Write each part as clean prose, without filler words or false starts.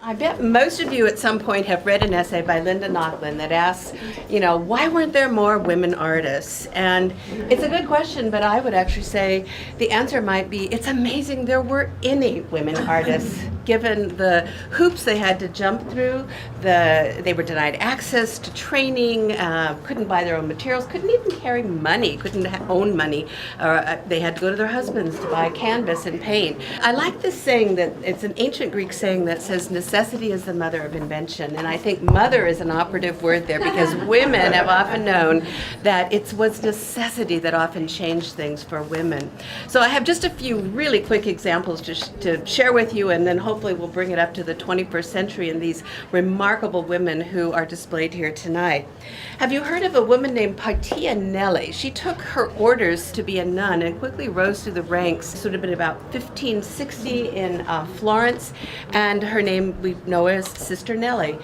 I bet most of you at some point have read an essay by Linda Nochlin that asks, why weren't there more women artists? And it's a good question, but I would actually say the answer might be, it's amazing there were any women artists, given the hoops they had to jump through. They were denied access to training, couldn't buy their own materials, couldn't even carry money, couldn't own money. They had to go to their husbands to buy canvas and paint. I like this saying that it's an ancient Greek saying that says necessity is the mother of invention. And I think mother is an operative word there because women have often known that it was necessity that often changed things for women. So I have just a few really quick examples to share with you, and then hopefully we'll bring it up to the 21st century and these remarkable women who are displayed here tonight. Have you heard of a woman named Nelli? She took her orders to be a nun and quickly rose through the ranks. This would have been about 1560 in Florence, and her name we know as Sister Nelly.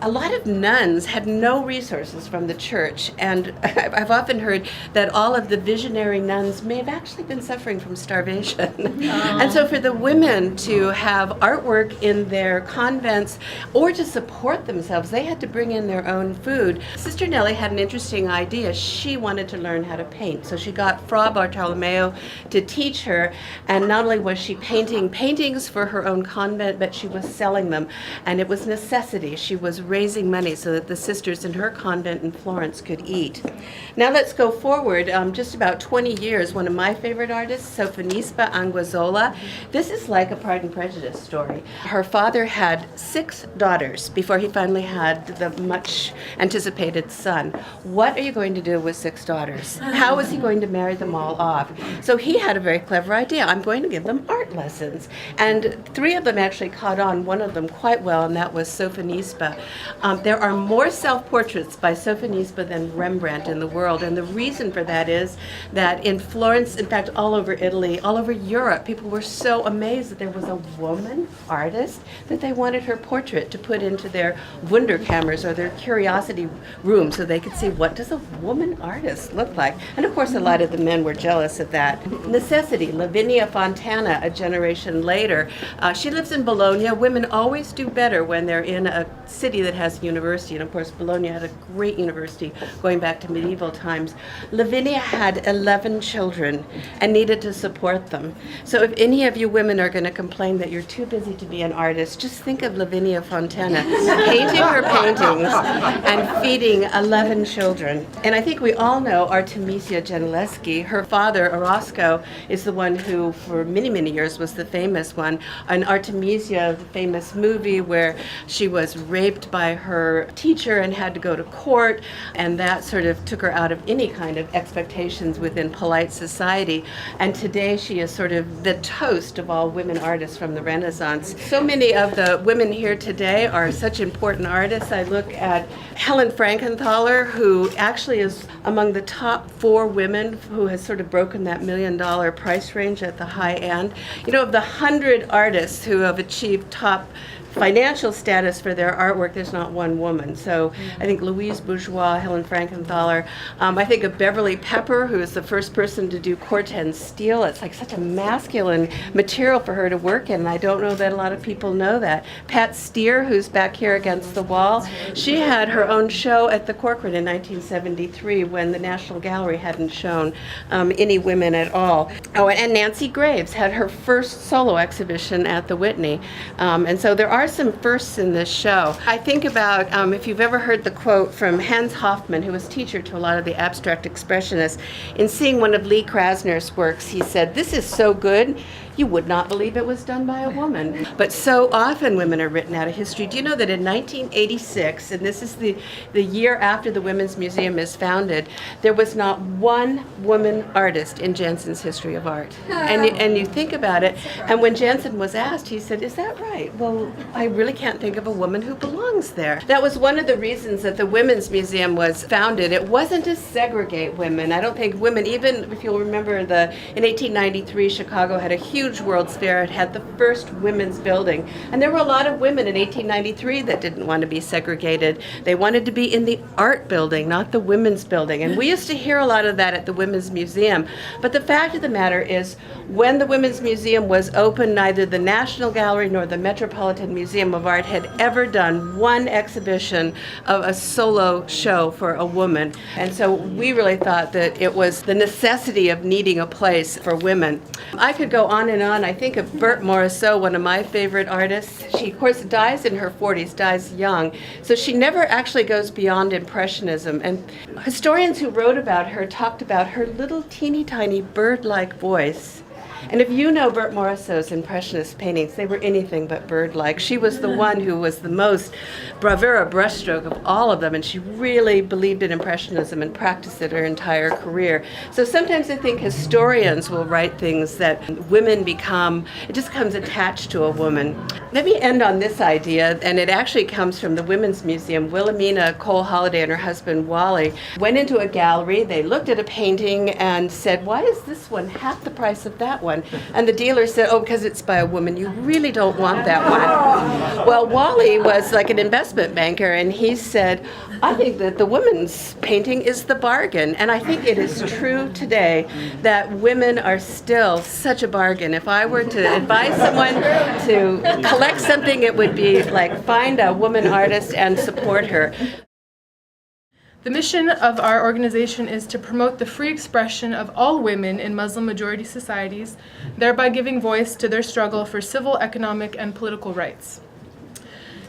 A lot of nuns had no resources from the church, and I've often heard that all of the visionary nuns may have actually been suffering from starvation. And so for the women to have artwork in their convents or to support themselves, they had to bring in their own food. Sister Nelly had an interesting idea. She wanted to learn how to paint, so she got Fra Bartolomeo to teach her, and not only was she painting paintings for her own convent, but she was selling them, and it was necessity. She was raising money so that the sisters in her convent in Florence could eat. Now let's go forward just about 20 years. One of my favorite artists, Sofonisba Anguissola. This is like a Pride and Prejudice story. Her father had 6 daughters before he finally had the much anticipated son. What are you going to do with 6 daughters? How is he going to marry them all off? So he had a very clever idea. I'm going to give them art lessons. And 3 of them actually caught on, one of them quite well, and that was Sofonisba. There are more self-portraits by Sofonisba than Rembrandt in the world, and the reason for that is that in Florence, in fact all over Italy, all over Europe, people were so amazed that there was a woman artist that they wanted her portrait to put into their Wunderkammers or their curiosity room so they could see what does a woman artist look like. And of course a lot of the men were jealous of that. Necessity, Lavinia Fontana, a generation later, she lives in Bologna. Women always do better when they're in a city that has a university, and of course Bologna had a great university going back to medieval times. Lavinia had 11 children and needed to support them. So if any of you women are going to complain that you're too busy to be an artist, just think of Lavinia Fontana painting her paintings and feeding 11 children. And I think we all know Artemisia Gentileschi. Her father, Orozco, is the one who for many, many years was the famous one. And Artemisia, the famous movie where she was raped by her teacher and had to go to court, and that sort of took her out of any kind of expectations within polite society. And today she is sort of the toast of all women artists from the Renaissance. So many of the women here today are such important artists. I look at Helen Frankenthaler, who actually is among the top 4 women who has sort of broken that $1 million price range at the high end. Of the 100 artists who have achieved top financial status for their artwork, there's not one woman. So I think Louise Bourgeois, Helen Frankenthaler. I think of Beverly Pepper, who is the first person to do Corten steel. It's like such a masculine material for her to work in, and I don't know that a lot of people know that. Pat Steer, who's back here against the wall, she had her own show at the Corcoran in 1973 when the National Gallery hadn't shown any women at all. Oh, and Nancy Graves had her first solo exhibition at the Whitney. And so there are some firsts in this show. I think about, if you've ever heard the quote from Hans Hofmann, who was teacher to a lot of the abstract expressionists, in seeing one of Lee Krasner's works, he said, "This is so good, you would not believe it was done by a woman." But so often women are written out of history. Do you know that in 1986, and this is the year after the Women's Museum is founded, there was not one woman artist in Jansen's History of Art? And you think about it, and when Jansen was asked, he said, "Is that right? Well, I really can't think of a woman who belongs there." That was one of the reasons that the Women's Museum was founded. It wasn't to segregate women. I don't think women, even if you'll remember in 1893, Chicago had a huge huge World's Fair. It had the first women's building. And there were a lot of women in 1893 that didn't want to be segregated. They wanted to be in the art building, not the women's building. And we used to hear a lot of that at the Women's Museum. But the fact of the matter is, when the Women's Museum was open, neither the National Gallery nor the Metropolitan Museum of Art had ever done one exhibition of a solo show for a woman. And so we really thought that it was the necessity of needing a place for women. I could go on and on. I think of Bert Moroso, one of my favorite artists. She, of course, dies in her 40s, dies young. So she never actually goes beyond Impressionism. And historians who wrote about her talked about her little teeny tiny bird-like voice. And if you know Bert Moroso's Impressionist paintings, they were anything but bird-like. She was the one who was the most bravura brushstroke of all of them, and she really believed in Impressionism and practiced it her entire career. So sometimes I think historians will write things that women become, it just comes attached to a woman. Let me end on this idea, and it actually comes from the Women's Museum. Wilhelmina Cole Holliday and her husband Wally went into a gallery, they looked at a painting and said, "Why is this one half the price of that one?" And the dealer said, "Oh, because it's by a woman. You really don't want that one." Well, Wally was like an investment banker, and he said, "I think that the woman's painting is the bargain." And I think it is true today that women are still such a bargain. If I were to advise someone to collect something, it would be like find a woman artist and support her. The mission of our organization is to promote the free expression of all women in Muslim-majority societies, thereby giving voice to their struggle for civil, economic, and political rights.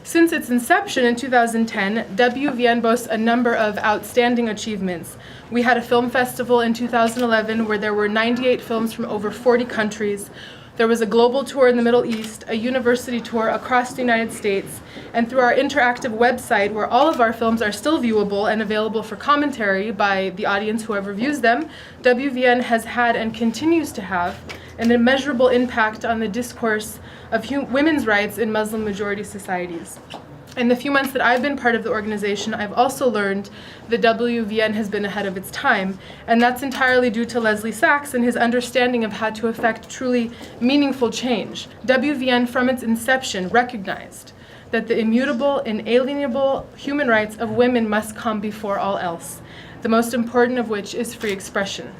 Since its inception in 2010, WVN boasts a number of outstanding achievements. We had a film festival in 2011 where there were 98 films from over 40 countries. There was a global tour in the Middle East, a university tour across the United States, and through our interactive website, where all of our films are still viewable and available for commentary by the audience, whoever views them, WVN has had and continues to have an immeasurable impact on the discourse of women's rights in Muslim-majority societies. In the few months that I've been part of the organization, I've also learned that WVN has been ahead of its time, and that's entirely due to Leslie Sachs and his understanding of how to effect truly meaningful change. WVN, from its inception, recognized that the immutable, inalienable human rights of women must come before all else, the most important of which is free expression.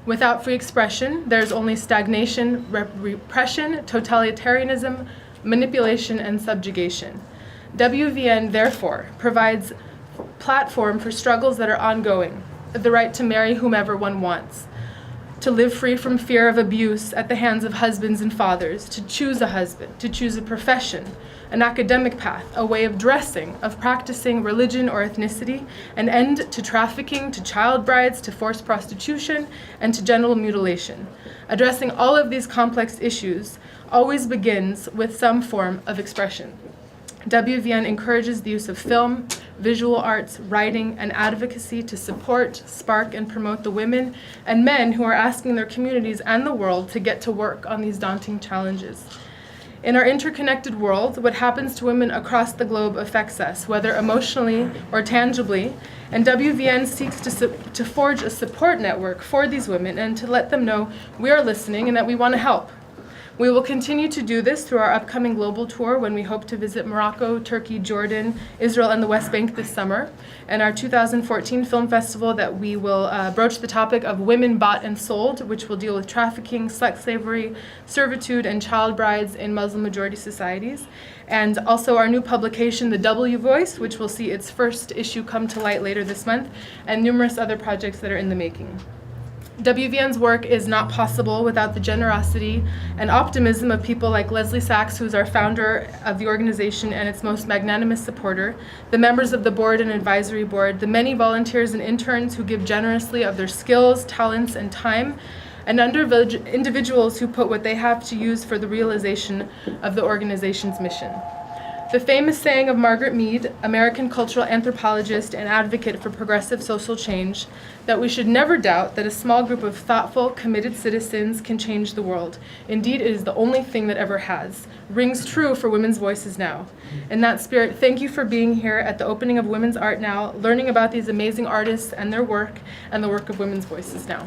Without free expression, there's only stagnation, repression, totalitarianism, manipulation, and subjugation. WVN, therefore, provides platform for struggles that are ongoing, the right to marry whomever one wants, to live free from fear of abuse at the hands of husbands and fathers, to choose a husband, to choose a profession, an academic path, a way of dressing, of practicing religion or ethnicity, an end to trafficking, to child brides, to forced prostitution, and to genital mutilation. Addressing all of these complex issues always begins with some form of expression. WVN encourages the use of film, visual arts, writing, and advocacy to support, spark, and promote the women and men who are asking their communities and the world to get to work on these daunting challenges. In our interconnected world, what happens to women across the globe affects us, whether emotionally or tangibly, and WVN seeks to forge a support network for these women and to let them know we are listening and that we want to help. We will continue to do this through our upcoming global tour when we hope to visit Morocco, Turkey, Jordan, Israel, and the West Bank this summer, and our 2014 film festival that we will broach the topic of women bought and sold, which will deal with trafficking, sex slavery, servitude, and child brides in Muslim-majority societies, and also our new publication, The W Voice, which will see its first issue come to light later this month, and numerous other projects that are in the making. WVN's work is not possible without the generosity and optimism of people like Leslie Sachs, who's our founder of the organization and its most magnanimous supporter, the members of the board and advisory board, the many volunteers and interns who give generously of their skills, talents, and time, and individuals who put what they have to use for the realization of the organization's mission. The famous saying of Margaret Mead, American cultural anthropologist and advocate for progressive social change, that we should never doubt that a small group of thoughtful, committed citizens can change the world. Indeed, it is the only thing that ever has. Rings true for women's voices now. In that spirit, thank you for being here at the opening of Women's Art Now, learning about these amazing artists and their work, and the work of Women's Voices Now.